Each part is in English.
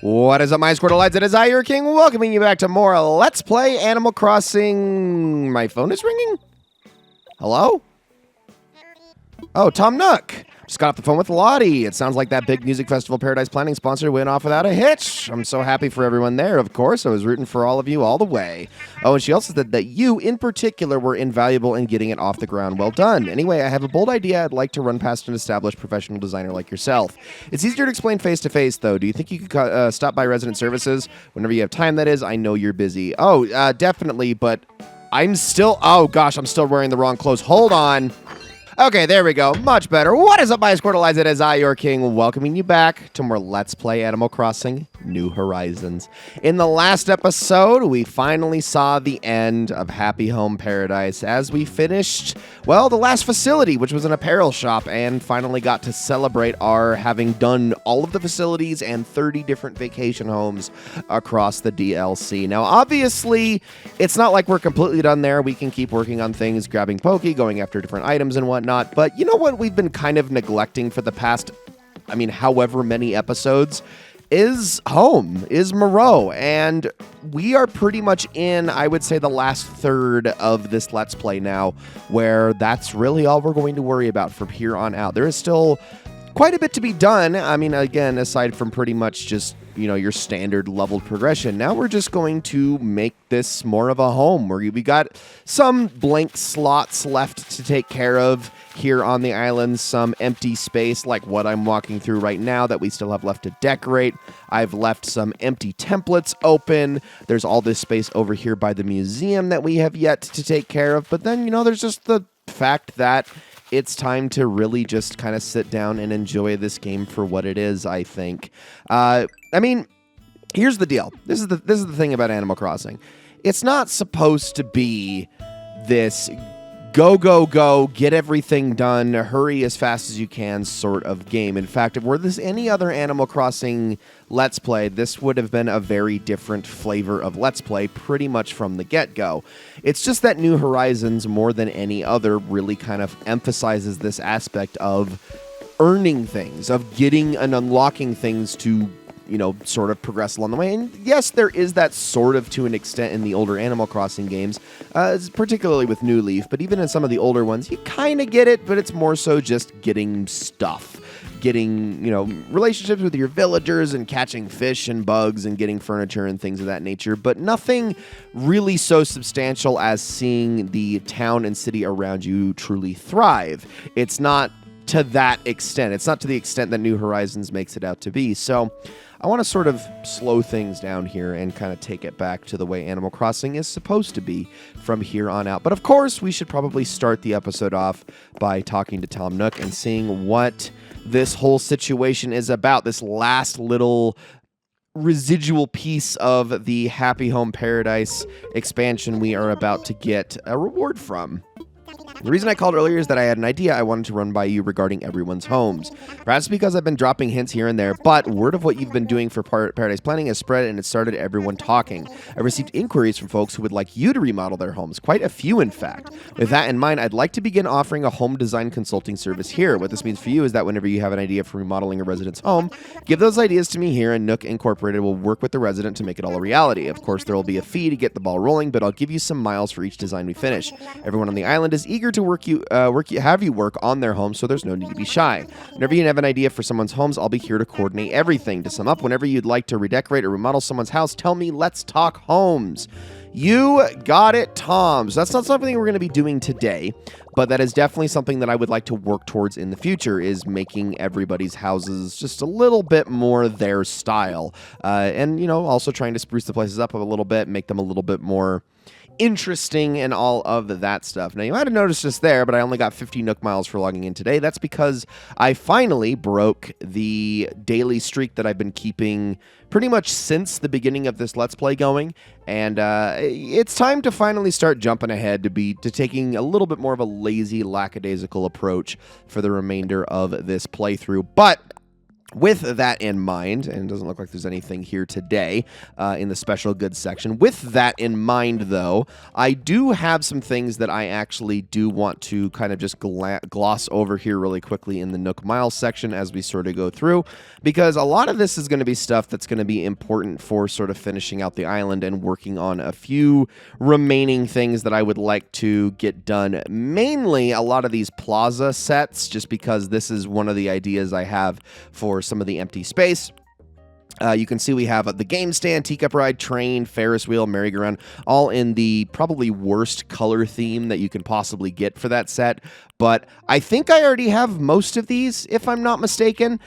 What is up, my Squirtleites? It is I, your king, welcoming you back to more Let's Play Animal Crossing. My phone is ringing? Hello? Oh, Tom Nook. Just got off the phone with Lottie. It sounds like that big music festival Paradise Planning sponsor went off without a hitch. I'm so happy for everyone there, of course. I was rooting for all of you all the way. Oh, and she also said that you, in particular, were invaluable in getting it off the ground. Well done. Anyway, I have a bold idea I'd like to run past an established professional designer like yourself. It's easier to explain face-to-face, though. Do you think you could stop by Resident Services? Whenever you have time, that is. I know you're busy. Oh, definitely, but I'm still... Oh, gosh, I'm still wearing the wrong clothes. Hold on. Okay, there we go. Much better. What is up, my Squirtleites? It is I, your king, welcoming you back to more Let's Play Animal Crossing New Horizons. In the last episode, we finally saw the end of Happy Home Paradise as we finished, well, the last facility, which was an apparel shop, and finally got to celebrate our having done all of the facilities and 30 different vacation homes across the DLC. Now, obviously, it's not like we're completely done there. We can keep working on things, grabbing Pokey, going after different items and whatnot, but you know what we've been kind of neglecting for the past, however many episodes? Is home, is Moreau, and we are pretty much in, I would say, the last third of this Let's Play now, where that's really all we're going to worry about from here on out. There is still quite a bit to be done. Again, aside from pretty much just, your standard leveled progression, now we're just going to make this more of a home, where we got some blank slots left to take care of here on the island, some empty space like what I'm walking through right now that we still have left to decorate. I've left some empty templates open. There's all this space over here by the museum that we have yet to take care of. But then, there's just the fact that it's time to really just kind of sit down and enjoy this game for what it is, I think. Here's the deal. This is the thing about Animal Crossing. It's not supposed to be this go, go, go, get everything done, hurry as fast as you can sort of game. In fact, if were this any other Animal Crossing Let's Play, this would have been a very different flavor of Let's Play pretty much from the get-go. It's just that New Horizons, more than any other, really kind of emphasizes this aspect of earning things, of getting and unlocking things to sort of progress along the way. And yes, there is that sort of to an extent in the older Animal Crossing games, particularly with New Leaf, but even in some of the older ones, you kind of get it, but it's more so just getting stuff. Getting, relationships with your villagers and catching fish and bugs and getting furniture and things of that nature, but nothing really so substantial as seeing the town and city around you truly thrive. It's not to that extent. It's not to the extent that New Horizons makes it out to be. So I want to sort of slow things down here and kind of take it back to the way Animal Crossing is supposed to be from here on out. But of course, we should probably start the episode off by talking to Tom Nook and seeing what this whole situation is about. This last little residual piece of the Happy Home Paradise expansion we are about to get a reward from. The reason I called earlier is that I had an idea I wanted to run by you regarding everyone's homes. Perhaps because I've been dropping hints here and there, but word of what you've been doing for Paradise Planning has spread and it started everyone talking. I received inquiries from folks who would like you to remodel their homes, quite a few in fact. With that in mind, I'd like to begin offering a home design consulting service here. What this means for you is that whenever you have an idea for remodeling a resident's home, give those ideas to me here and Nook Incorporated will work with the resident to make it all a reality. Of course, there will be a fee to get the ball rolling, but I'll give you some miles for each design we finish. Everyone on the island is eager to have you work on their home, so there's no need to be shy. Whenever you have an idea for someone's homes, I'll be here to coordinate everything. To sum up, whenever you'd like to redecorate or remodel someone's house, tell me. Let's talk homes. You got it, Tom. So that's not something we're going to be doing today, but that is definitely something that I would like to work towards in the future, is making everybody's houses just a little bit more their style. And, also trying to spruce the places up a little bit, make them a little bit more interesting and all of that stuff. Now, you might have noticed just there, but I only got 50 Nook miles for logging in today. That's because I finally broke the daily streak that I've been keeping pretty much since the beginning of this Let's Play going, and it's time to finally start jumping ahead to taking a little bit more of a lazy, lackadaisical approach for the remainder of this playthrough. But With that in mind, and it doesn't look like there's anything here today in the special goods section. With that in mind, though, I do have some things that I actually do want to kind of just gloss over here really quickly in the Nook Miles section as we sort of go through, because a lot of this is going to be stuff that's going to be important for sort of finishing out the island and working on a few remaining things that I would like to get done. Mainly a lot of these plaza sets, just because this is one of the ideas I have for some of the empty space. You can see we have the game stand, teacup ride, train, Ferris wheel, merry-go-round, all in the probably worst color theme that you can possibly get for that set. But I think I already have most of these, if I'm not mistaken.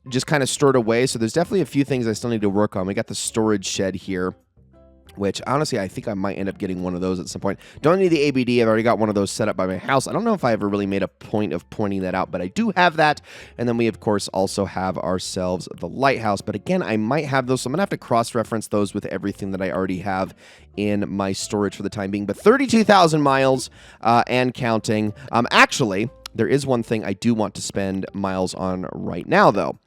Just kind of stored away. So there's definitely a few things I still need to work on. We got the storage shed here, which honestly, I think I might end up getting one of those at some point. Don't need the ABD. I've already got one of those set up by my house. I don't know if I ever really made a point of pointing that out, but I do have that. And then we, of course, also have ourselves the lighthouse. But again, I might have those, so I'm going to have to cross-reference those with everything that I already have in my storage for the time being. But 32,000 miles and counting. Actually, there is one thing I do want to spend miles on right now, though.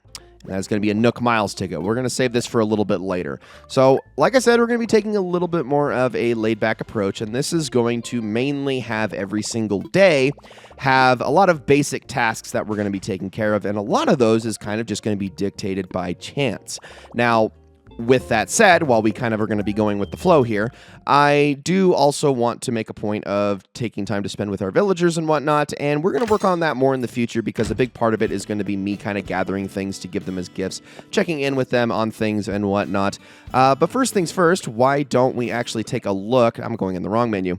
And that's going to be a Nook Miles ticket. We're going to save this for a little bit later. So, like I said, we're going to be taking a little bit more of a laid-back approach, and this is going to mainly have every single day have a lot of basic tasks that we're going to be taking care of, and a lot of those is kind of just going to be dictated by chance. Now, with that said, while we kind of are going to be going with the flow here, I do also want to make a point of taking time to spend with our villagers and whatnot, and we're going to work on that more in the future because a big part of it is going to be me kind of gathering things to give them as gifts, checking in with them on things and whatnot. But first things first, why don't we actually take a look? I'm going in the wrong menu.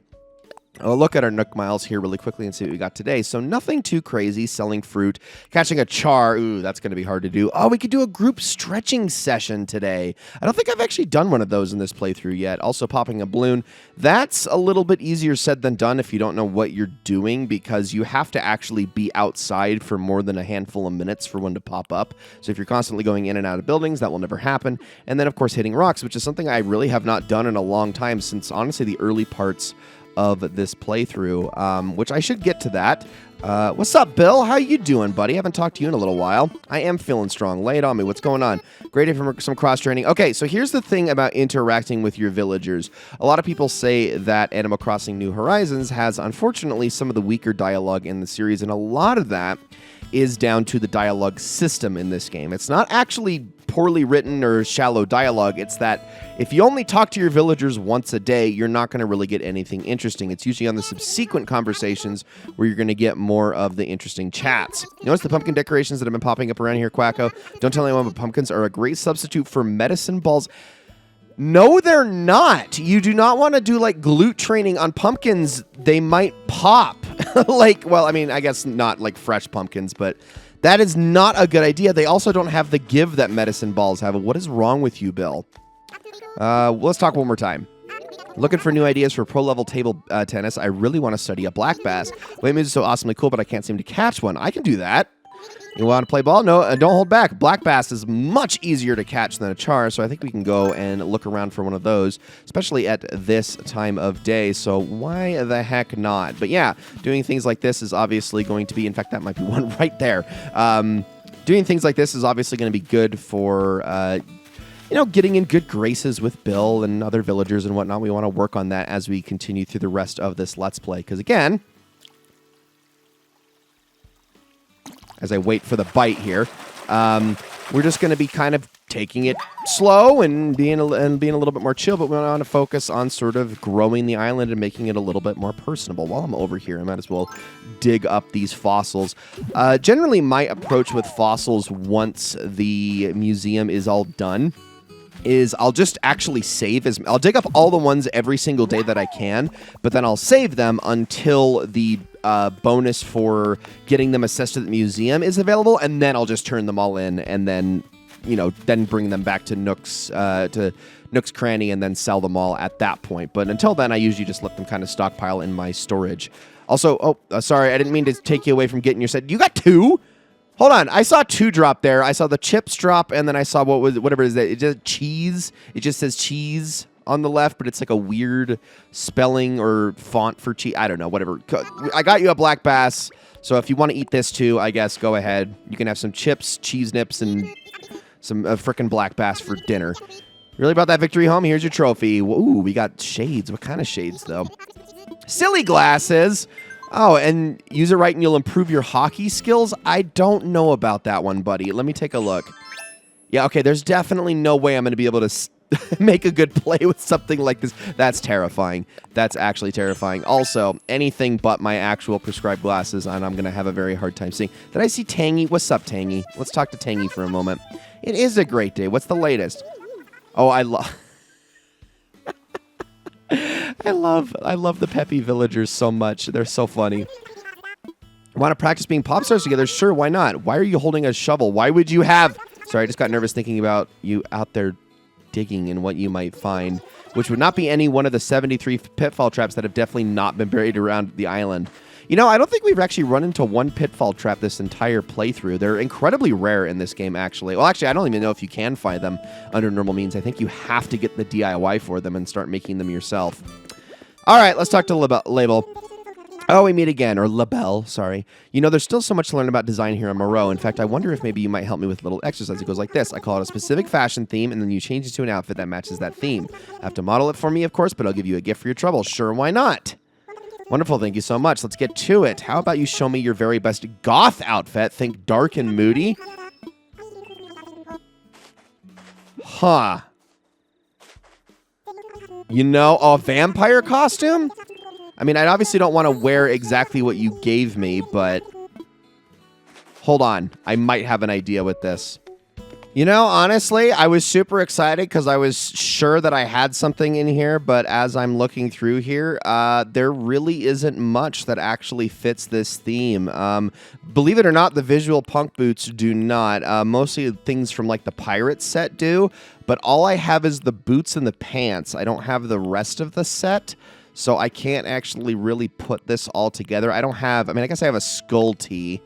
I'll look at our Nook Miles here really quickly and see what we got today. So nothing too crazy. Selling fruit, catching a char. Ooh, that's going to be hard to do. Oh, we could do a group stretching session today. I don't think I've actually done one of those in this playthrough yet. Also popping a balloon. That's a little bit easier said than done if you don't know what you're doing, because you have to actually be outside for more than a handful of minutes for one to pop up. So if you're constantly going in and out of buildings, that will never happen. And then, of course, hitting rocks, which is something I really have not done in a long time since, honestly, the early parts of this playthrough, which I should get to that. What's up, Bill? How you doing, buddy? Haven't talked to you in a little while. I am feeling strong. Lay it on me. What's going on? Great for some cross-training. Okay, so here's the thing about interacting with your villagers. A lot of people say that Animal Crossing New Horizons has, unfortunately, some of the weaker dialogue in the series, and a lot of that is down to the dialogue system in this game. It's not actually poorly written or shallow dialogue. It's that if you only talk to your villagers once a day, you're not going to really get anything interesting. It's usually on the subsequent conversations where you're going to get more of the interesting chats. Notice the pumpkin decorations that have been popping up around here, Quacko. Don't tell anyone, but pumpkins are a great substitute for medicine balls. No, they're not. You do not want to do like glute training on pumpkins. They might pop. Well, I mean, I guess not like fresh pumpkins, but that is not a good idea. They also don't have the give that medicine balls have. What is wrong with you, Bill? Let's talk one more time. Looking for new ideas for pro-level table tennis. I really want to study a black bass. Wave music is so awesomely cool, but I can't seem to catch one. I can do that. You want to play ball? No, don't hold back. Black bass is much easier to catch than a char, so I think we can go and look around for one of those, especially at this time of day, so why the heck not? But yeah, doing things like this is obviously going to be, in fact, that might be one right there. Doing things like this is obviously going to be good for, getting in good graces with Bill and other villagers and whatnot. We want to work on that as we continue through the rest of this Let's Play, because again, as I wait for the bite here, we're just going to be kind of taking it slow and being a little bit more chill, but we want to focus on sort of growing the island and making it a little bit more personable. While I'm over here, I might as well dig up these fossils. Generally, my approach with fossils once the museum is all done is I'll just actually save I'll dig up all the ones every single day that I can, but then I'll save them until the bonus for getting them assessed at the museum is available, and then I'll just turn them all in, and then then bring them back to Nook's Cranny and then sell them all at that point. But until then, I usually just let them kind of stockpile in my storage. Also, sorry, I didn't mean to take you away from getting your set. You got two? Hold on, I saw two drop there. I saw the chips drop, and then I saw whatever it is that it just cheese. It just says cheese on the left, but it's like a weird spelling or font for cheese. I don't know, whatever. I got you a black bass, so if you want to eat this too, I guess go ahead. You can have some chips, cheese nips, and some frickin' black bass for dinner. Really brought that victory home? Here's your trophy. Ooh, we got shades. What kind of shades, though? Silly glasses. Oh, and use it right and you'll improve your hockey skills? I don't know about that one, buddy. Let me take a look. Yeah, okay, there's definitely no way I'm going to be able to make a good play with something like this. That's terrifying. That's actually terrifying. Also, anything but my actual prescribed glasses, and I'm going to have a very hard time seeing. Did I see Tangy? What's up, Tangy? Let's talk to Tangy for a moment. It is a great day. What's the latest? Oh, I love... I love the peppy villagers so much. They're so funny. Want to practice being pop stars together? Sure, why not? Why are you holding a shovel? Why would you have... Sorry, I just got nervous thinking about you out there digging and what you might find, which would not be any one of the 73 pitfall traps that have definitely not been buried around the island. You know, I don't think we've actually run into one pitfall trap this entire playthrough. They're incredibly rare in this game, actually. Well, actually, I don't even know if you can find them under normal means. I think you have to get the DIY for them and start making them yourself. All right, let's talk to Label. Oh, we meet again, or Labelle, sorry. You know, there's still so much to learn about design here on Moreau. In fact, I wonder if maybe you might help me with a little exercise. It goes like this. I call it a specific fashion theme, and then you change it to an outfit that matches that theme. Have to model it for me, of course, but I'll give you a gift for your trouble. Sure, why not? Wonderful, thank you so much. Let's get to it. How about you show me your very best goth outfit? Think dark and moody. Huh. You know, a vampire costume? I mean, I obviously don't want to wear exactly what you gave me, but... Hold on. I might have an idea with this. You know, honestly, I was super excited because I was sure that I had something in here, but as I'm looking through here, there really isn't much that actually fits this theme. Believe it or not, the visual punk boots do not. Mostly things from like the pirate set do, but all I have is the boots and the pants. I don't have the rest of the set, so I can't actually really put this all together. I don't have, I mean, I guess I have a skull tee,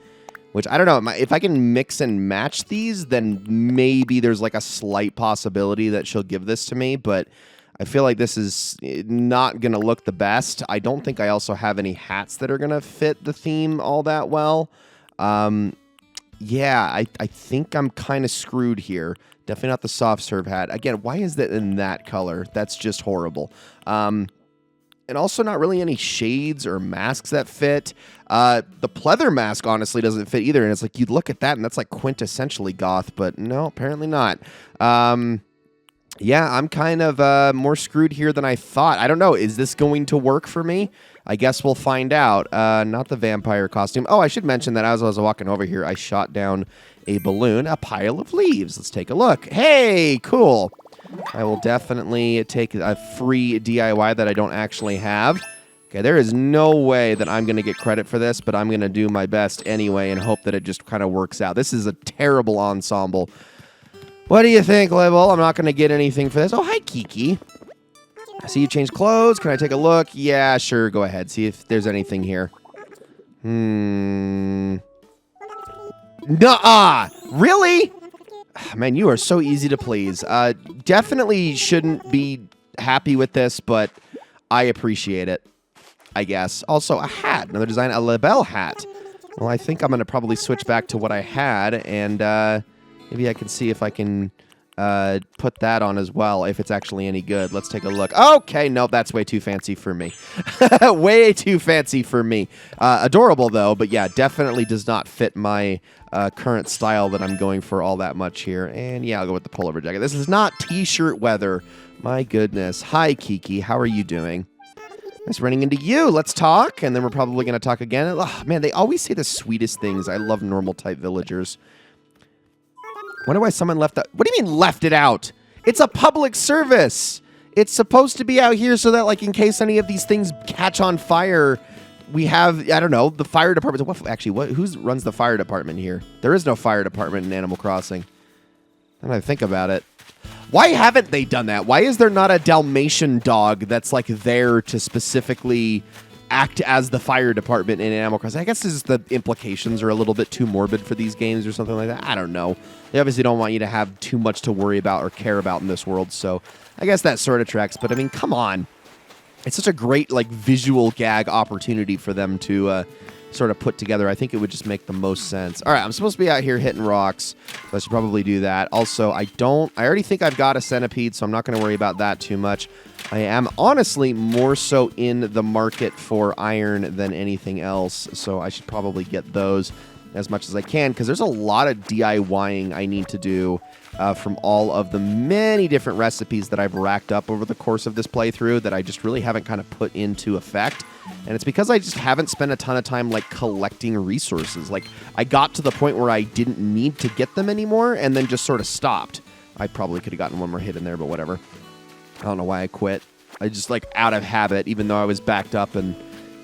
which, I don't know, if I can mix and match these, then maybe there's like a slight possibility that she'll give this to me, but I feel like this is not going to look the best. I don't think I also have any hats that are going to fit the theme all that well. Yeah, I think I'm kind of screwed here. Definitely not the soft serve hat. Again, why is that in that color? That's just horrible. And also not really any shades or masks that fit. The pleather mask honestly doesn't fit either. And it's like, you'd look at that and that's like quintessentially goth, but no, apparently not. Yeah, I'm kind of more screwed here than I thought. I don't know. Is this going to work for me? I guess we'll find out. Not the vampire costume. Oh, I should mention that as I was walking over here, I shot down a balloon, a pile of leaves. Let's take a look. Hey, cool. I will definitely take a free DIY that I don't actually have. Okay, there is no way that I'm going to get credit for this, but I'm going to do my best anyway and hope that it just kind of works out. This is a terrible ensemble. What do you think, Label? I'm not going to get anything for this. Oh, hi, Kiki. I see you changed clothes. Can I take a look? Yeah, sure. Go ahead. See if there's anything here. Nuh-uh. Really? Man, you are so easy to please. Definitely shouldn't be happy with this, but I appreciate it, I guess. Also, a hat. Another design, a Labelle hat. Well, I think I'm going to probably switch back to what I had, and maybe I can see if I can put that on as well, if it's actually any good. Let's take a look. Okay, no, that's way too fancy for me. Way too fancy for me. Adorable, though, but yeah, definitely does not fit my current style that I'm going for all that much here. And yeah, I'll go with the pullover jacket. This is not t-shirt weather. My goodness. Hi, Kiki. How are you doing? Nice running into you. Let's talk, and then we're probably going to talk again. Oh, man, they always say the sweetest things. I love normal-type villagers. Wonder why someone left that. What do you mean left it out? It's a public service. It's supposed to be out here so that, like, in case any of these things catch on fire, we have, I don't know, the fire department. Who runs the fire department here? There is no fire department in Animal Crossing. Now I think about it. Why haven't they done that? Why is there not a Dalmatian dog that's, like, there to specifically act as the fire department in Animal Crossing. I guess the implications are a little bit too morbid for these games or something like that. I don't know. They obviously don't want you to have too much to worry about or care about in this world, so I guess that sort of tracks. But I mean, come on. It's such a great like visual gag opportunity for them to sort of put together. I think it would just make the most sense. All right, I'm supposed to be out here hitting rocks, so I should probably do that. Also, I already think I've got a centipede, so I'm not going to worry about that too much. I am honestly more so in the market for iron than anything else, so I should probably get those as much as I can, because there's a lot of DIYing I need to do from all of the many different recipes that I've racked up over the course of this playthrough that I just really haven't kind of put into effect. And it's because I just haven't spent a ton of time like collecting resources. Like I got to the point where I didn't need to get them anymore and then just sort of stopped. I probably could have gotten one more hit in there, but whatever. I don't know why I quit. I just like out of habit, even though I was backed up and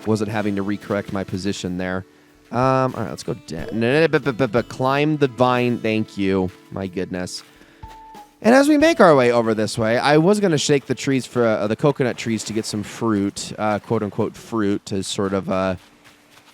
wasn't having to recorrect my position there. All right, let's go down. Climb the vine. Thank you. My goodness. And as we make our way over this way, I was going to shake the trees for the coconut trees to get some fruit, quote unquote fruit, to sort of,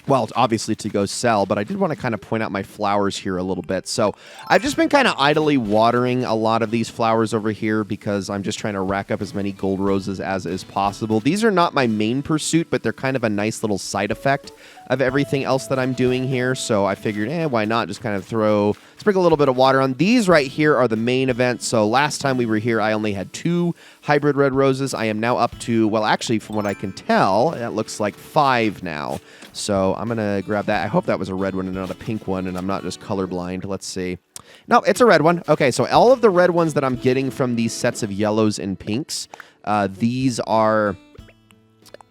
well, obviously to go sell, but I did want to kind of point out my flowers here a little bit. So I've just been kind of idly watering a lot of these flowers over here because I'm just trying to rack up as many gold roses as is possible. These are not my main pursuit, but they're kind of a nice little side effect of everything else that I'm doing here. So I figured, why not just kind of sprinkle a little bit of water on. These right here are the main event. So last time we were here, I only had 2 hybrid red roses. I am now up to, well, actually, from what I can tell, it looks like 5 now. So I'm going to grab that. I hope that was a red one and not a pink one, and I'm not just colorblind. Let's see. No, it's a red one. Okay, so all of the red ones that I'm getting from these sets of yellows and pinks, these are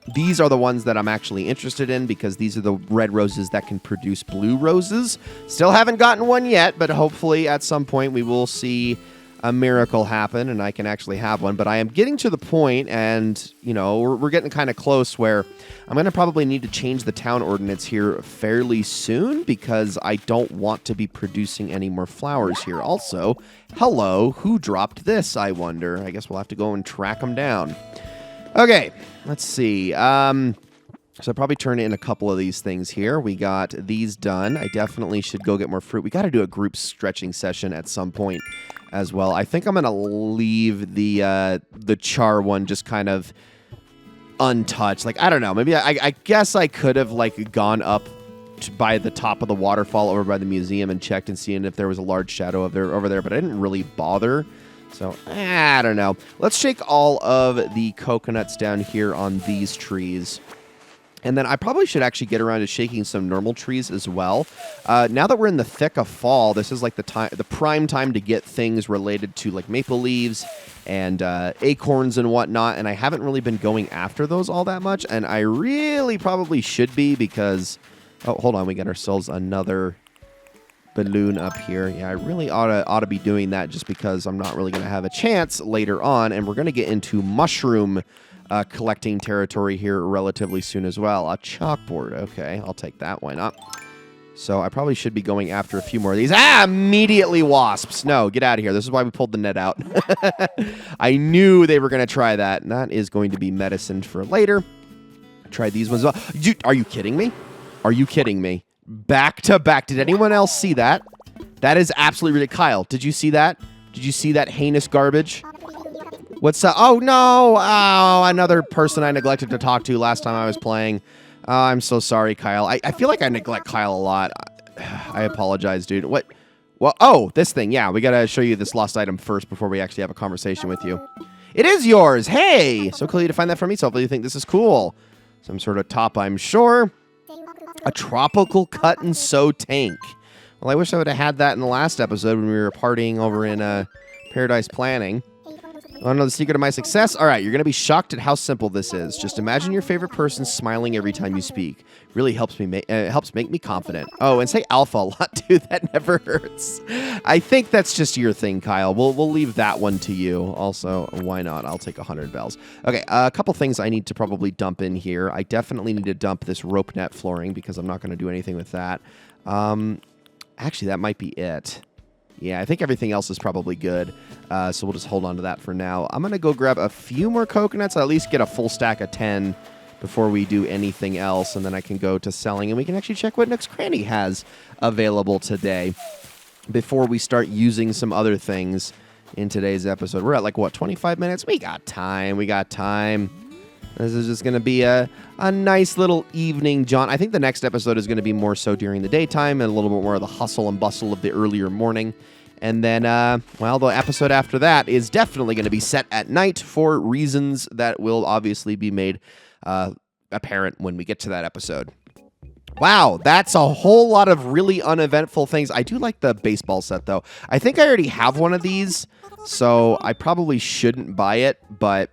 the ones that I'm actually interested in because these are the red roses that can produce blue roses. Still haven't gotten one yet, but hopefully at some point we will see a miracle happen and I can actually have one. But I am getting to the point, and we're getting kind of close, where I'm going to probably need to change the town ordinance here fairly soon because I don't want to be producing any more flowers here. Also, hello, who dropped this, I wonder? I guess we'll have to go and track them down. Okay, let's see. So I'll probably turn in a couple of these things here. We got these done. I definitely should go get more fruit. We got to do a group stretching session at some point as well. I think I'm going to leave the char one just kind of untouched. Like, I don't know. Maybe I guess I could have like gone up by the top of the waterfall over by the museum and checked and seen if there was a large shadow over there, but I didn't really bother. So, I don't know. Let's shake all of the coconuts down here on these trees. And then I probably should actually get around to shaking some normal trees as well. Now that we're in the thick of fall, this is like the prime time to get things related to like maple leaves and acorns and whatnot. And I haven't really been going after those all that much. And I really probably should be because... Oh, hold on. We got ourselves another balloon up here. Yeah, I really ought to be doing that just because I'm not really going to have a chance later on. And we're going to get into mushroom collecting territory here relatively soon as well. A chalkboard. Okay, I'll take that. Why not? So I probably should be going after a few more of these. Immediately wasps. No, get out of here. This is why we pulled the net out. I knew they were going to try that. And that is going to be medicine for later. Try these ones as well. Are you kidding me? Are you kidding me? Back to back. Did anyone else see that? That is absolutely ridiculous. Kyle, did you see that? Did you see that heinous garbage? What's up? Oh, no. Oh, another person I neglected to talk to last time I was playing. Oh, I'm so sorry, Kyle. I feel like I neglect Kyle a lot. I apologize, dude. What? Well, oh, this thing. Yeah, we got to show you this lost item first before we actually have a conversation with you. It is yours. Hey, so cool you to find that for me. So hopefully you think this is cool. Some sort of top, I'm sure. A tropical cut and sew tank. Well, I wish I would have had that in the last episode when we were partying over in Paradise Planning. Want to know the secret of my success? All right, you're going to be shocked at how simple this is. Just imagine your favorite person smiling every time you speak. Really helps make me confident. Oh, and say alpha a lot, too. That never hurts. I think that's just your thing, Kyle. We'll leave that one to you. Also, why not? I'll take 100 bells. Okay, a couple things I need to probably dump in here. I definitely need to dump this rope net flooring because I'm not going to do anything with that. Actually, that might be it. Yeah, I think everything else is probably good, so we'll just hold on to that for now. I'm going to go grab a few more coconuts. I'll at least get a full stack of 10 before we do anything else, and then I can go to selling, and we can actually check what Nook's Cranny has available today before we start using some other things in today's episode. We're at like, what, 25 minutes? We got time. This is just going to be a nice little evening, John. I think the next episode is going to be more so during the daytime and a little bit more of the hustle and bustle of the earlier morning. And then, the episode after that is definitely going to be set at night for reasons that will obviously be made apparent when we get to that episode. Wow, that's a whole lot of really uneventful things. I do like the baseball set, though. I think I already have one of these, so I probably shouldn't buy it, but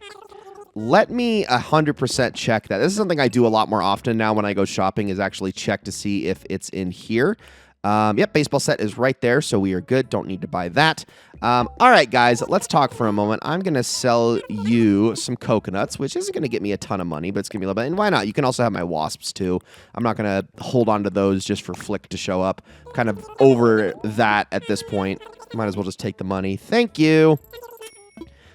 let me 100% check that. This is something I do a lot more often now when I go shopping, is actually check to see if it's in here. Yep, baseball set is right there, so we are good. Don't need to buy that. All right, guys, let's talk for a moment. I'm going to sell you some coconuts, which isn't going to get me a ton of money, but it's going to be a little bit. And why not? You can also have my wasps, too. I'm not going to hold on to those just for Flick to show up. Kind of over that at this point. Might as well just take the money. Thank you.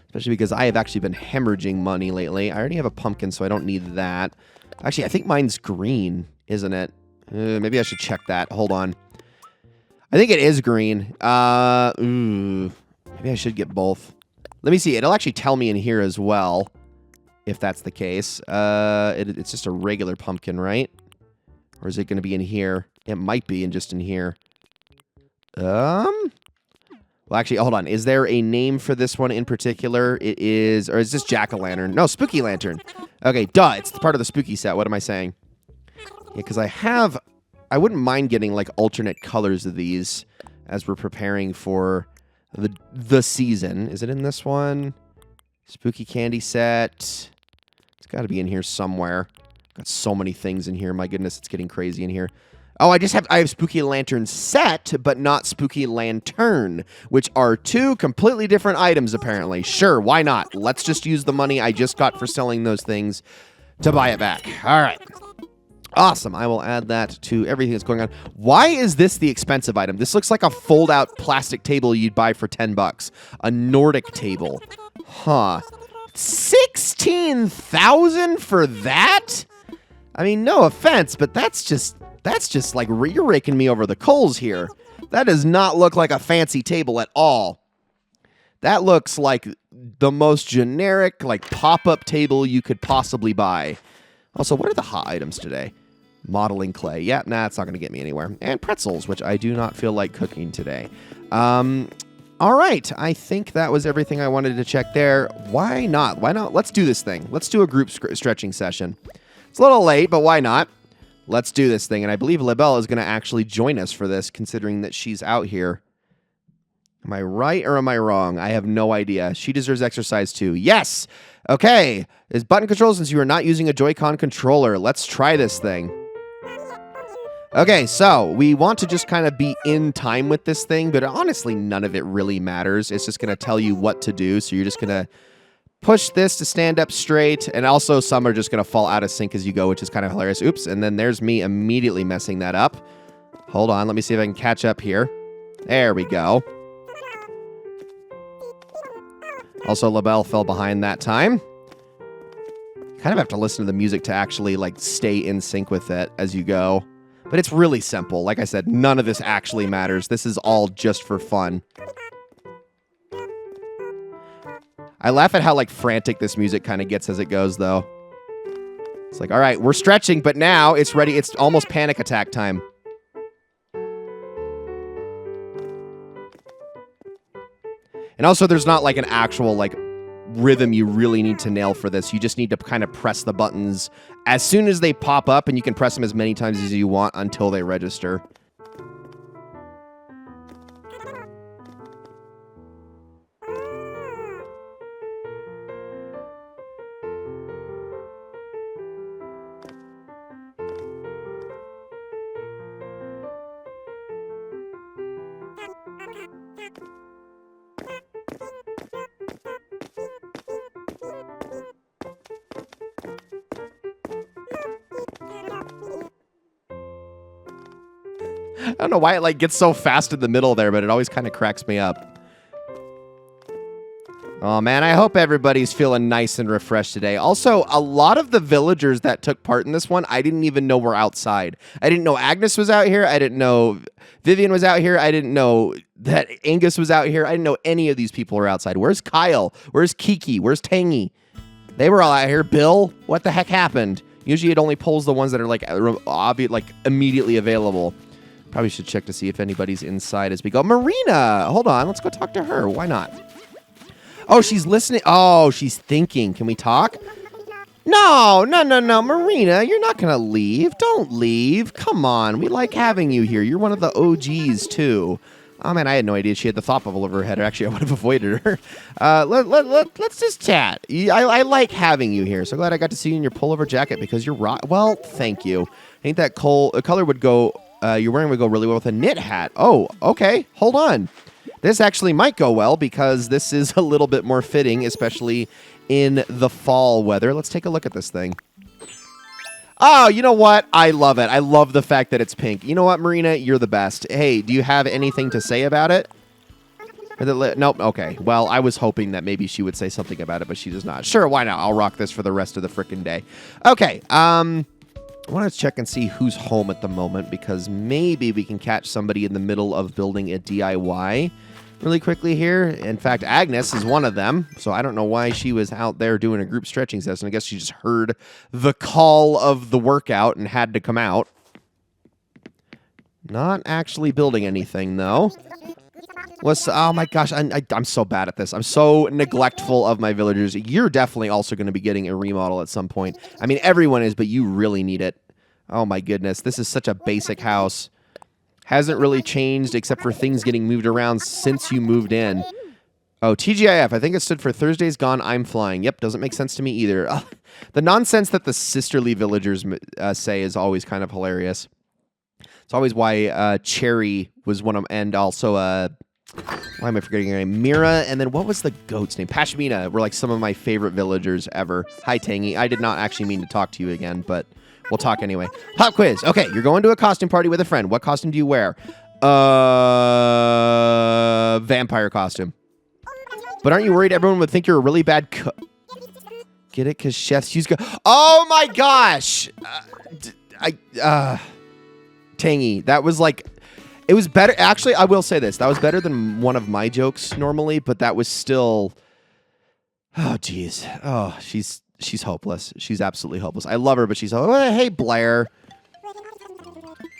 Especially because I have actually been hemorrhaging money lately. I already have a pumpkin, so I don't need that. Actually, I think mine's green, isn't it? Maybe I should check that. Hold on. I think it is green. Maybe I should get both. Let me see. It'll actually tell me in here as well, if that's the case. It's just a regular pumpkin, right? Or is it going to be in here? It might be just in here. Well, actually, hold on. Is there a name for this one in particular? It is, or is this Jack-o'-lantern? No, Spooky Lantern. Okay, duh. It's part of the spooky set. What am I saying? Yeah, because I wouldn't mind getting like alternate colors of these as we're preparing for the season. Is it in this one? Spooky candy set. It's got to be in here somewhere. Got so many things in here. My goodness, it's getting crazy in here. Oh, I have Spooky Lantern set, but not Spooky Lantern, which are two completely different items, apparently. Sure, why not? Let's just use the money I just got for selling those things to buy it back. All right. Awesome. I will add that to everything that's going on. Why is this the expensive item? This looks like a fold-out plastic table you'd buy for $10. A Nordic table. Huh. 16,000 for that? I mean, no offense, but that's just like you're raking me over the coals here. That does not look like a fancy table at all. That looks like the most generic, like, pop-up table you could possibly buy. Also, what are the hot items today? Modeling clay. Yeah, nah, it's not going to get me anywhere. And pretzels, which I do not feel like cooking today. All right. I think that was everything I wanted to check there. Why not? Why not? Let's do this thing. Let's do a group stretching session. It's a little late, but why not? Let's do this thing. And I believe LaBelle is going to actually join us for this, considering that she's out here. Am I right or am I wrong? I have no idea. She deserves exercise too. Yes! Okay. Is button control since you are not using a Joy-Con controller. Let's try this thing. Okay, so we want to just kind of be in time with this thing, but honestly, none of it really matters. It's just going to tell you what to do. So you're just going to push this to stand up straight. And also some are just going to fall out of sync as you go, which is kind of hilarious. Oops. And then there's me immediately messing that up. Hold on. Let me see if I can catch up here. There we go. Also, LaBelle fell behind that time. Kind of have to listen to the music to actually like stay in sync with it as you go. But it's really simple. Like I said, none of this actually matters. This is all just for fun. I laugh at how like frantic this music kind of gets as it goes, though. It's like, all right, we're stretching, but now it's ready. It's almost panic attack time. And also, there's not like an actual like rhythm you really need to nail for this. You just need to kind of press the buttons as soon as they pop up, and you can press them as many times as you want until they register. I don't know why it like gets so fast in the middle there, but it always kind of cracks me up. Oh, man, I hope everybody's feeling nice and refreshed today. Also, a lot of the villagers that took part in this one, I didn't even know were outside. I didn't know Agnes was out here. I didn't know Vivian was out here. I didn't know that Angus was out here. I didn't know any of these people were outside. Where's Kyle? Where's Kiki? Where's Tangy? They were all out here. Bill, what the heck happened? Usually it only pulls the ones that are like obvious, like immediately available. Probably should check to see if anybody's inside as we go. Marina, hold on. Let's go talk to her. Why not? Oh, she's listening. Oh, she's thinking. Can we talk? No. Marina, you're not going to leave. Don't leave. Come on. We like having you here. You're one of the OGs, too. Oh, man, I had no idea she had the thought bubble over her head. Actually, I would have avoided her. Let's just chat. I like having you here. So glad I got to see you in your pullover jacket because you're well, thank you. I think that color would go, you're wearing would go really well with a knit hat. Oh, okay. Hold on. This actually might go well because this is a little bit more fitting, especially in the fall weather. Let's take a look at this thing. Oh, you know what? I love it. I love the fact that it's pink. You know what, Marina? You're the best. Hey, do you have anything to say about it? Nope. Okay. Well, I was hoping that maybe she would say something about it, but she does not. Sure, why not? I'll rock this for the rest of the frickin' day. Okay. I want to check and see who's home at the moment because maybe we can catch somebody in the middle of building a DIY really quickly here. In fact, Agnes is one of them, so I don't know why she was out there doing a group stretching session. I guess she just heard the call of the workout and had to come out. Not actually building anything, though. Oh my gosh, I'm so bad at this. I'm so neglectful of my villagers. You're definitely also going to be getting a remodel at some point. I mean, everyone is, but you really need it. Oh my goodness, this is such a basic house. Hasn't really changed except for things getting moved around since you moved in. Oh, TGIF. I think it stood for Thursday's Gone, I'm Flying. Yep, doesn't make sense to me either. The nonsense that the sisterly villagers say is always kind of hilarious. It's always why Cherry was one of them, and also, why am I forgetting her name? Mira, and then what was the goat's name? Pashmina were like some of my favorite villagers ever. Hi, Tangy. I did not actually mean to talk to you again, but we'll talk anyway. Pop quiz. Okay, you're going to a costume party with a friend. What costume do you wear? Vampire costume. But aren't you worried everyone would think you're a really bad cook? Get it? Because chefs use... Oh my gosh! Tangy. That was like... It was better... Actually, I will say this. That was better than one of my jokes normally, but that was still... Oh, jeez. Oh, she's hopeless. She's absolutely hopeless. I love her, but she's... Oh, hey, Blair.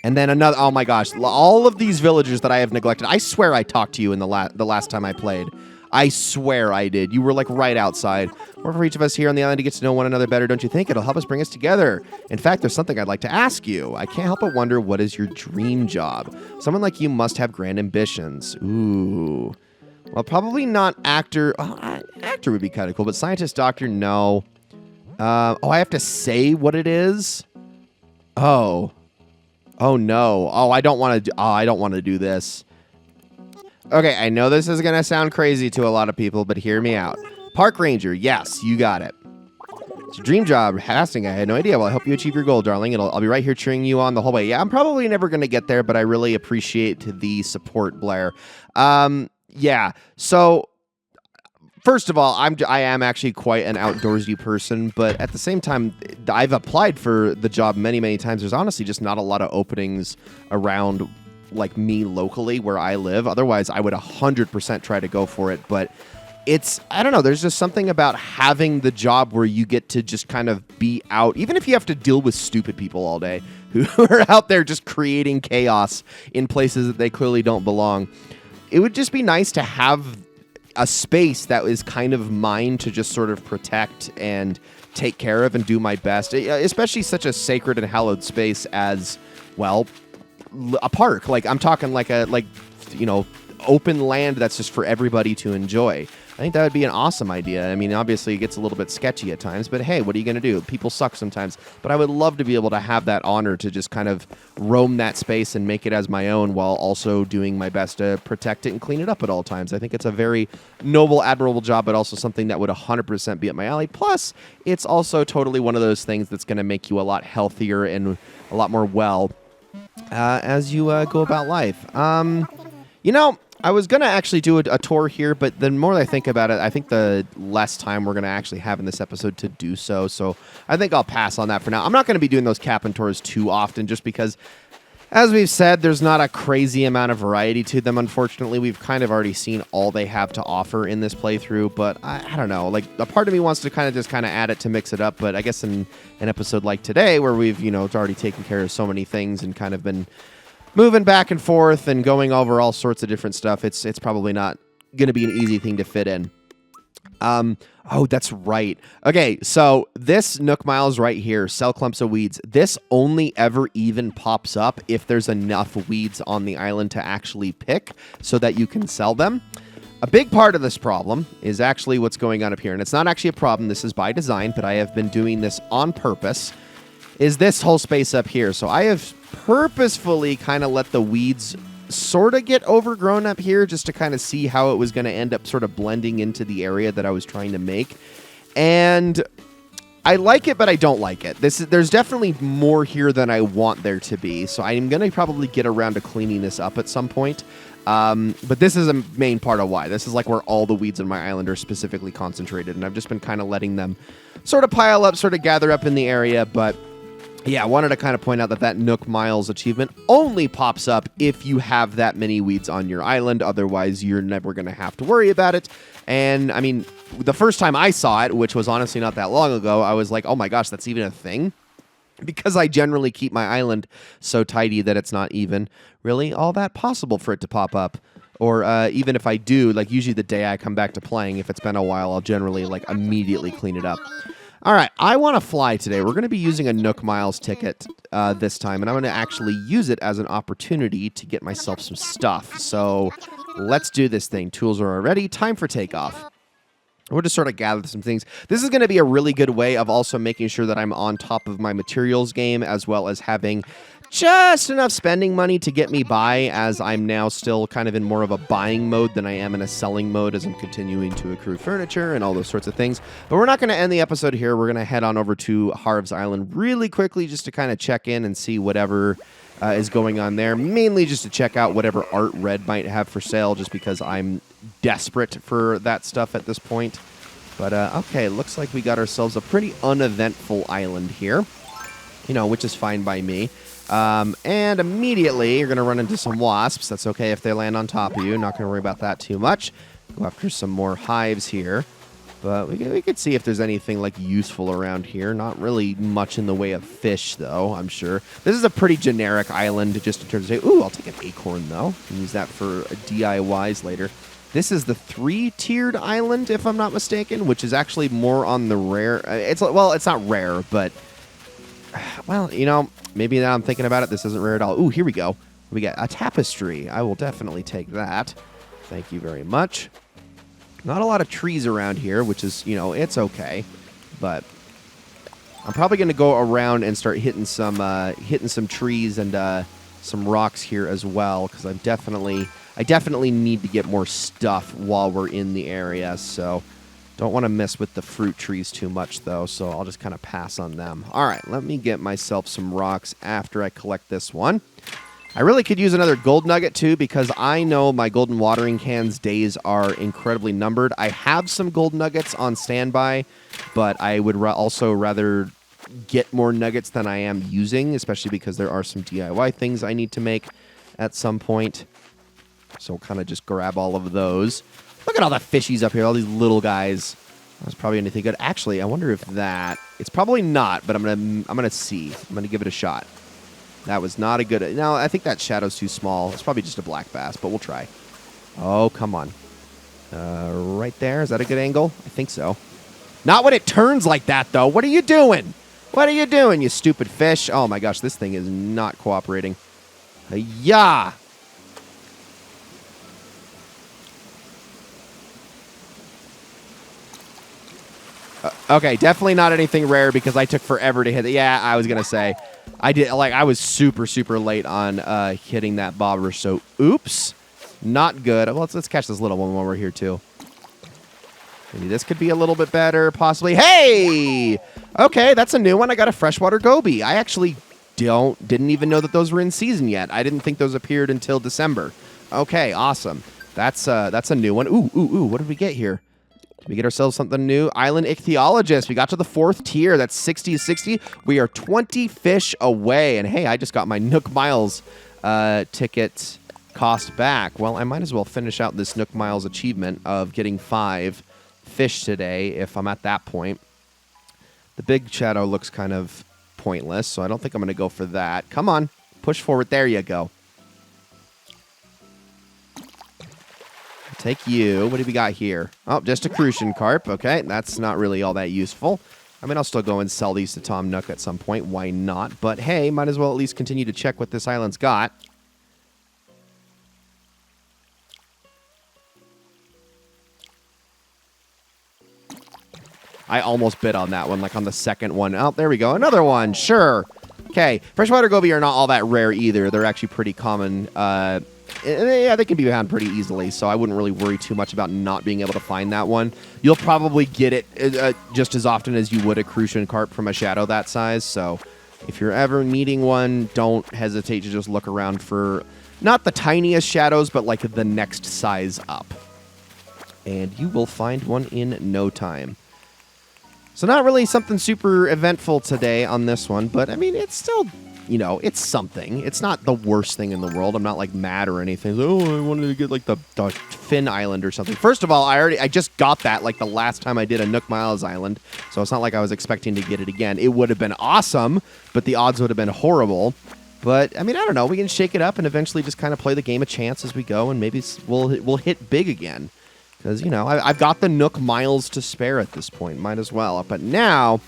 And then another... Oh, my gosh. All of these villagers that I have neglected. I swear I talked to you in the last time I played. I swear I did. You were, like, right outside. Or for each of us here on the island to get to know one another better, don't you think? It'll help us bring us together. In fact, there's something I'd like to ask you. I can't help but wonder, what is your dream job? Someone like you must have grand ambitions. Ooh... Well, probably not actor. Actor would be kind of cool, but scientist, doctor, no. I have to say what it is. Oh no. I don't want to. I don't want to do this. Okay, I know this is gonna sound crazy to a lot of people, but hear me out. Park ranger. Yes, you got it. It's a dream job. Fasting. I had no idea. Well, I hope you achieve your goal, darling. I'll be right here cheering you on the whole way. Yeah, I'm probably never gonna get there, but I really appreciate the support, Blair. Yeah, so first of all, I am actually quite an outdoorsy person, but at the same time, I've applied for the job many, many times. There's honestly just not a lot of openings around like me locally where I live. Otherwise, I would 100% try to go for it, but I don't know, there's just something about having the job where you get to just kind of be out, even if you have to deal with stupid people all day who are out there just creating chaos in places that they clearly don't belong. It would just be nice to have a space that is kind of mine to just sort of protect and take care of and do my best, especially such a sacred and hallowed space as, well, a park. Like, I'm talking like open land that's just for everybody to enjoy. I think that would be an awesome idea. I mean, obviously it gets a little bit sketchy at times, but hey, what are you going to do? People suck sometimes. But I would love to be able to have that honor to just kind of roam that space and make it as my own while also doing my best to protect it and clean it up at all times. I think it's a very noble, admirable job, but also something that would 100% be up my alley. Plus, it's also totally one of those things that's going to make you a lot healthier and a lot more well as you go about life. I was going to actually do a tour here, but the more I think about it, I think the less time we're going to actually have in this episode to do so. So I think I'll pass on that for now. I'm not going to be doing those Cap'n tours too often just because, as we've said, there's not a crazy amount of variety to them, unfortunately. We've kind of already seen all they have to offer in this playthrough, but I don't know. Like, a part of me wants to kind of add it to mix it up, but I guess in an episode like today where we've, it's already taken care of so many things and kind of been moving back and forth and going over all sorts of different stuff, it's probably not going to be an easy thing to fit in. Oh, that's right. Okay, so this Nook Miles right here, sell clumps of weeds, this only ever even pops up if there's enough weeds on the island to actually pick so that you can sell them. A big part of this problem is actually what's going on up here, and it's not actually a problem. This is by design, but I have been doing this on purpose, is this whole space up here. So I have purposefully kind of let the weeds sort of get overgrown up here just to kind of see how it was going to end up sort of blending into the area that I was trying to make. And I like it, but I don't like it. There's definitely more here than I want there to be. So I'm going to probably get around to cleaning this up at some point. But this is a main part of why. This is like where all the weeds on my island are specifically concentrated. And I've just been kind of letting them sort of pile up, sort of gather up in the area. But yeah, I wanted to kind of point out that Nook Miles achievement only pops up if you have that many weeds on your island. Otherwise, you're never going to have to worry about it. And, I mean, the first time I saw it, which was honestly not that long ago, I was like, oh my gosh, that's even a thing? Because I generally keep my island so tidy that it's not even really all that possible for it to pop up. Or even if I do, like usually the day I come back to playing, if it's been a while, I'll generally like immediately clean it up. All right, I want to fly today. We're going to be using a Nook Miles ticket this time, and I'm going to actually use it as an opportunity to get myself some stuff. So let's do this thing. Tools are ready. Time for takeoff. We'll just sort of gather some things. This is going to be a really good way of also making sure that I'm on top of my materials game, as well as having just enough spending money to get me by, as I'm now still kind of in more of a buying mode than I am in a selling mode as I'm continuing to accrue furniture and all those sorts of things. But we're not going to end the episode here. We're going to head on over to Harv's Island really quickly just to kind of check in and see whatever is going on there. Mainly just to check out whatever art Red might have for sale, just because I'm desperate for that stuff at this point. But okay, looks like we got ourselves a pretty uneventful island here, which is fine by me. And immediately you're going to run into some wasps. That's okay if they land on top of you. Not going to worry about that too much. Go after some more hives here. But we could see if there's anything like useful around here. Not really much in the way of fish, though, I'm sure. This is a pretty generic island just in terms of, ooh, I'll take an acorn, though. And use that for DIYs later. This is the 3-tiered island, if I'm not mistaken, which is actually more on the rare. It's not rare, but, well, maybe now I'm thinking about it, this isn't rare at all. Ooh, here we go. We got a tapestry. I will definitely take that. Thank you very much. Not a lot of trees around here, which is, it's okay. But I'm probably going to go around and start hitting some trees and some rocks here as well, because I definitely need to get more stuff while we're in the area. So don't want to mess with the fruit trees too much, though, so I'll just kind of pass on them. All right, let me get myself some rocks after I collect this one. I really could use another gold nugget, too, because I know my golden watering can's days are incredibly numbered. I have some gold nuggets on standby, but I would also rather get more nuggets than I am using, especially because there are some DIY things I need to make at some point. So we'll kind of just grab all of those. Look at all the fishies up here, all these little guys. That's probably anything good. Actually, I wonder if that... It's probably not, but I'm gonna see. I'm gonna give it a shot. That was not a good... No, I think that shadow's too small. It's probably just a black bass, but we'll try. Oh, come on. Right there. Is that a good angle? I think so. Not when it turns like that, though. What are you doing? What are you doing, you stupid fish? Oh, my gosh. This thing is not cooperating. Yeah. Okay, definitely not anything rare because I took forever to hit it. Yeah, I was going to say. I was super, super late on hitting that bobber, so oops. Not good. Well, let's catch this little one while we're here, too. Maybe this could be a little bit better, possibly. Hey! Okay, that's a new one. I got a freshwater goby. I actually didn't even know that those were in season yet. I didn't think those appeared until December. Okay, awesome. That's a new one. Ooh, what did we get here? Did we get ourselves something new? Island Ichthyologist. We got to the 4th tier. That's 60-60. We are 20 fish away. And hey, I just got my Nook Miles ticket cost back. Well, I might as well finish out this Nook Miles achievement of getting 5 fish today if I'm at that point. The big shadow looks kind of pointless, so I don't think I'm going to go for that. Come on. Push forward. There you go. Take you. What do we got here? Oh, just a crucian carp. Okay, that's not really all that useful. I mean, I'll still go and sell these to Tom Nook at some point. Why not? But hey, might as well at least continue to check what this island's got. I almost bid on that one, like on the second one. Oh, there we go. Another one. Sure. Okay. Freshwater goby are not all that rare either. They're actually pretty common. Yeah, they can be found pretty easily, so I wouldn't really worry too much about not being able to find that one. You'll probably get it just as often as you would a crucian carp from a shadow that size, so if you're ever needing one, don't hesitate to just look around for not the tiniest shadows, but like the next size up. And you will find one in no time. So not really something super eventful today on this one, but I mean, it's still, you know, it's something. It's not the worst thing in the world. I'm not like mad or anything. Oh, I wanted to get like the Finn Island or something. First of all, I just got that like the last time I did a Nook Miles Island, so it's not like I was expecting to get it again. It would have been awesome, but the odds would have been horrible. But I mean, I don't know. We can shake it up and eventually just kind of play the game of chance as we go, and maybe we'll hit big again. Because, you know, I've got the Nook Miles to spare at this point. Might as well. But now,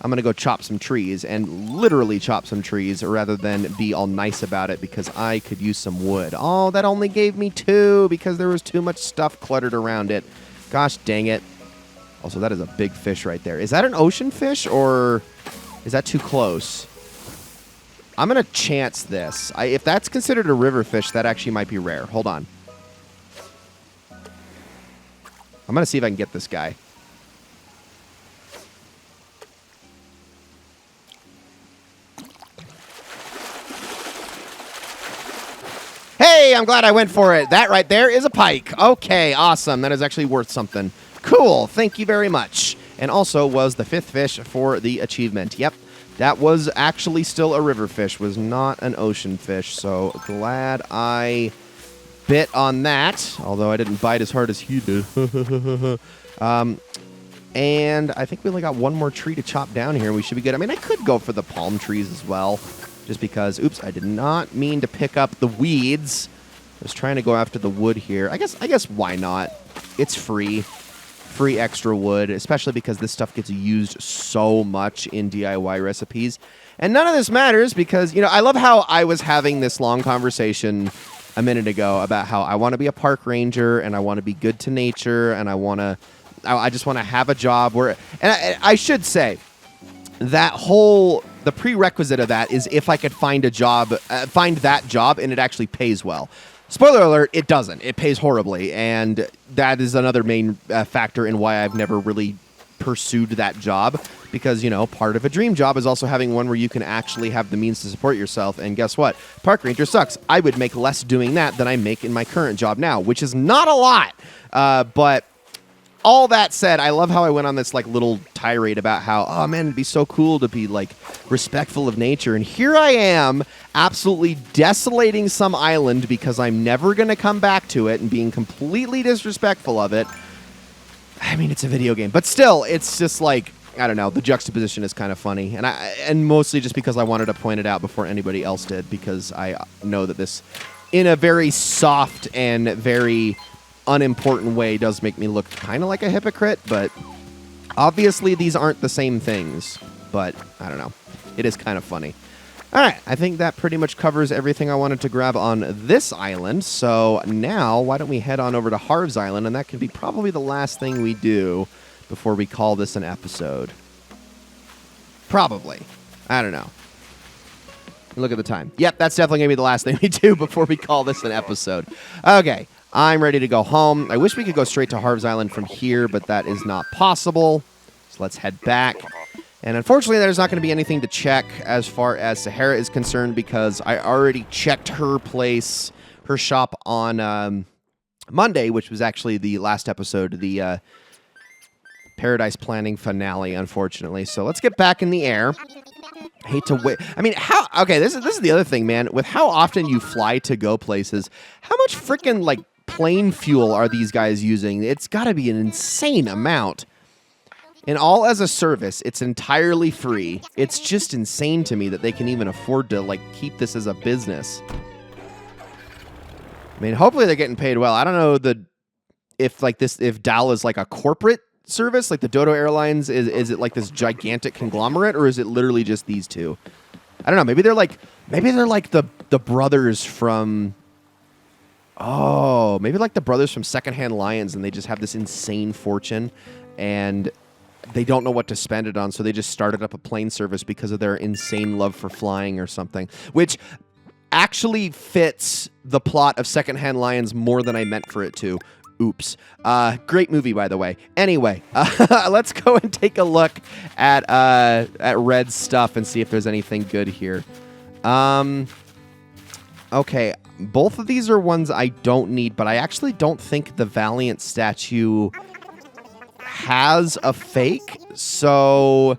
I'm going to go chop some trees. And literally chop some trees rather than be all nice about it because I could use some wood. Oh, that only gave me 2 because there was too much stuff cluttered around it. Gosh dang it. Also, that is a big fish right there. Is that an ocean fish or is that too close? I'm going to chance this. If that's considered a river fish, that actually might be rare. Hold on. I'm going to see if I can get this guy. Hey, I'm glad I went for it. That right there is a pike. Okay, awesome. That is actually worth something. Cool. Thank you very much. And also was the 5th fish for the achievement. Yep, that was actually still a river fish. Was not an ocean fish. So glad I bit on that, although I didn't bite as hard as he did. And I think we only got one more tree to chop down here. We should be good. I mean, I could go for the palm trees as well, just because, oops, I did not mean to pick up the weeds. I was trying to go after the wood here. I guess why not? It's free. Free extra wood, especially because this stuff gets used so much in DIY recipes. And none of this matters because, you know, I love how I was having this long conversation a minute ago about how I want to be a park ranger and I want to be good to nature and I just want to have a job where, and I should say that the prerequisite of that is if I could find that job and it actually pays well. Spoiler alert, it doesn't. It pays horribly, and that is another main factor in why I've never really pursued that job, because, you know, part of a dream job is also having one where you can actually have the means to support yourself, and guess what? Park ranger sucks. I would make less doing that than I make in my current job now, which is not a lot, but all that said, I love how I went on this like little tirade about how, oh man, it'd be so cool to be like respectful of nature. And here I am absolutely desolating some island because I'm never going to come back to it and being completely disrespectful of it. I mean, it's a video game, but still, it's just like, I don't know, the juxtaposition is kind of funny. And mostly just because I wanted to point it out before anybody else did, because I know that this, in a very soft and very unimportant way, does make me look kind of like a hypocrite, but obviously these aren't the same things. But I don't know. It is kind of funny. All right, I think that pretty much covers everything I wanted to grab on this island. So now, why don't we head on over to Harv's Island, and that can be probably the last thing we do before we call this an episode. Probably. I don't know. Look at the time. Yep, that's definitely going to be the last thing we do before we call this an episode. Okay, I'm ready to go home. I wish we could go straight to Harv's Island from here, but that is not possible. So let's head back. And unfortunately, there's not going to be anything to check as far as Sahara is concerned, because I already checked her place, her shop on Monday, which was actually the last episode, the Paradise Planning finale, unfortunately. So let's get back in the air. Hate to wait. I mean, how? Okay, this is the other thing, man. With how often you fly to go places, how much freaking like plane fuel are these guys using? It's got to be an insane amount. And all as a service, it's entirely free. It's just insane to me that they can even afford to like keep this as a business. I mean, hopefully they're getting paid well. I don't know if DAL is like a corporate service, like the Dodo Airlines, is it like this gigantic conglomerate, or is it literally just these two? I don't know. Maybe they're like the brothers from. Oh, maybe like the brothers from Secondhand Lions, and they just have this insane fortune, and they don't know what to spend it on, so they just started up a plane service because of their insane love for flying or something, which actually fits the plot of Secondhand Lions more than I meant for it to. Oops. Great movie, by the way. Anyway, let's go and take a look at Red's stuff and see if there's anything good here. Okay, both of these are ones I don't need, but I actually don't think the Valiant statue has a fake, so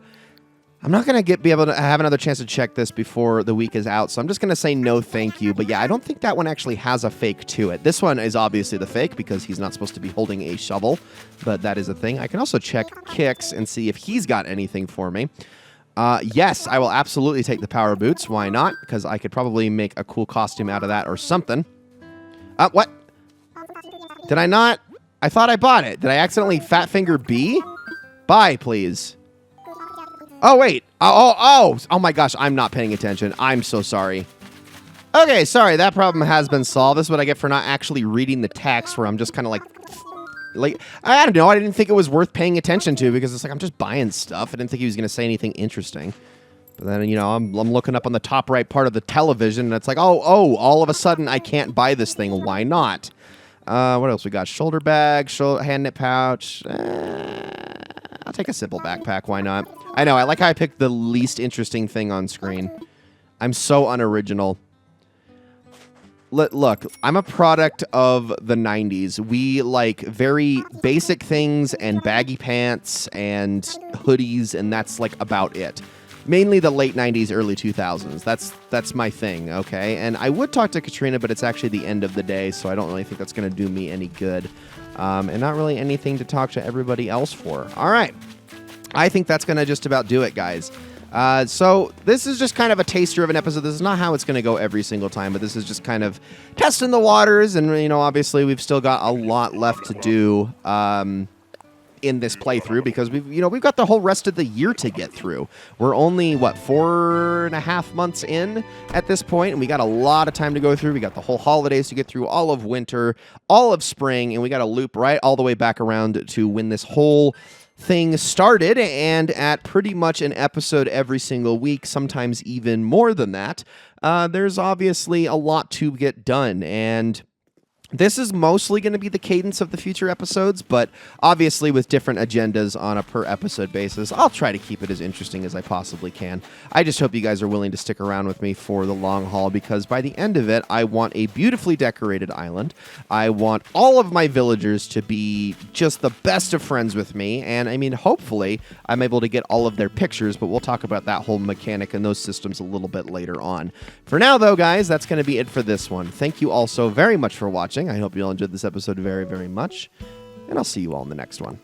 I'm not going to be able to have another chance to check this before the week is out, so I'm just going to say no thank you. But yeah, I don't think that one actually has a fake to it. This one is obviously the fake because he's not supposed to be holding a shovel, but that is a thing. I can also check Kix and see if he's got anything for me. Yes, I will absolutely take the power boots. Why not? Because I could probably make a cool costume out of that or something. What? Did I not? I thought I bought it. Did I accidentally fat finger B? Buy, please. Oh, wait. Oh my gosh. I'm not paying attention. I'm so sorry. Okay, sorry. That problem has been solved. This is what I get for not actually reading the text, where I'm just kind of like, I don't know. I didn't think it was worth paying attention to because it's like I'm just buying stuff. I didn't think he was going to say anything interesting. But then, you know, I'm looking up on the top right part of the television, and it's like, oh, all of a sudden I can't buy this thing. Why not? What else we got? Shoulder bag, hand knit pouch. I'll take a simple backpack. Why not? I know. I like how I picked the least interesting thing on screen. I'm so unoriginal. Look, I'm a product of the 90s. We like very basic things and baggy pants and hoodies, and that's like about it. Mainly the late 90s, early 2000s. That's my thing, okay? And I would talk to Katrina, but it's actually the end of the day, so I don't really think that's going to do me any good. And not really anything to talk to everybody else for. All right. I think that's going to just about do it, guys. So this is just kind of a taster of an episode. This is not how it's going to go every single time, but this is just kind of testing the waters. And, you know, obviously we've still got a lot left to do in this playthrough because we've got the whole rest of the year to get through. We're only, 4.5 months in at this point, and we got a lot of time to go through. We got the whole holidays to get through, all of winter, all of spring, and we got to loop right all the way back around to when this whole thing started, and at pretty much an episode every single week, sometimes even more than that. There's obviously a lot to get done, and this is mostly going to be the cadence of the future episodes, but obviously with different agendas on a per episode basis. I'll try to keep it as interesting as I possibly can. I just hope you guys are willing to stick around with me for the long haul, because by the end of it, I want a beautifully decorated island. I want all of my villagers to be just the best of friends with me, and I mean, hopefully, I'm able to get all of their pictures, but we'll talk about that whole mechanic and those systems a little bit later on. For now, though, guys, that's going to be it for this one. Thank you all so very much for watching. I hope you all enjoyed this episode very, very much, and I'll see you all in the next one.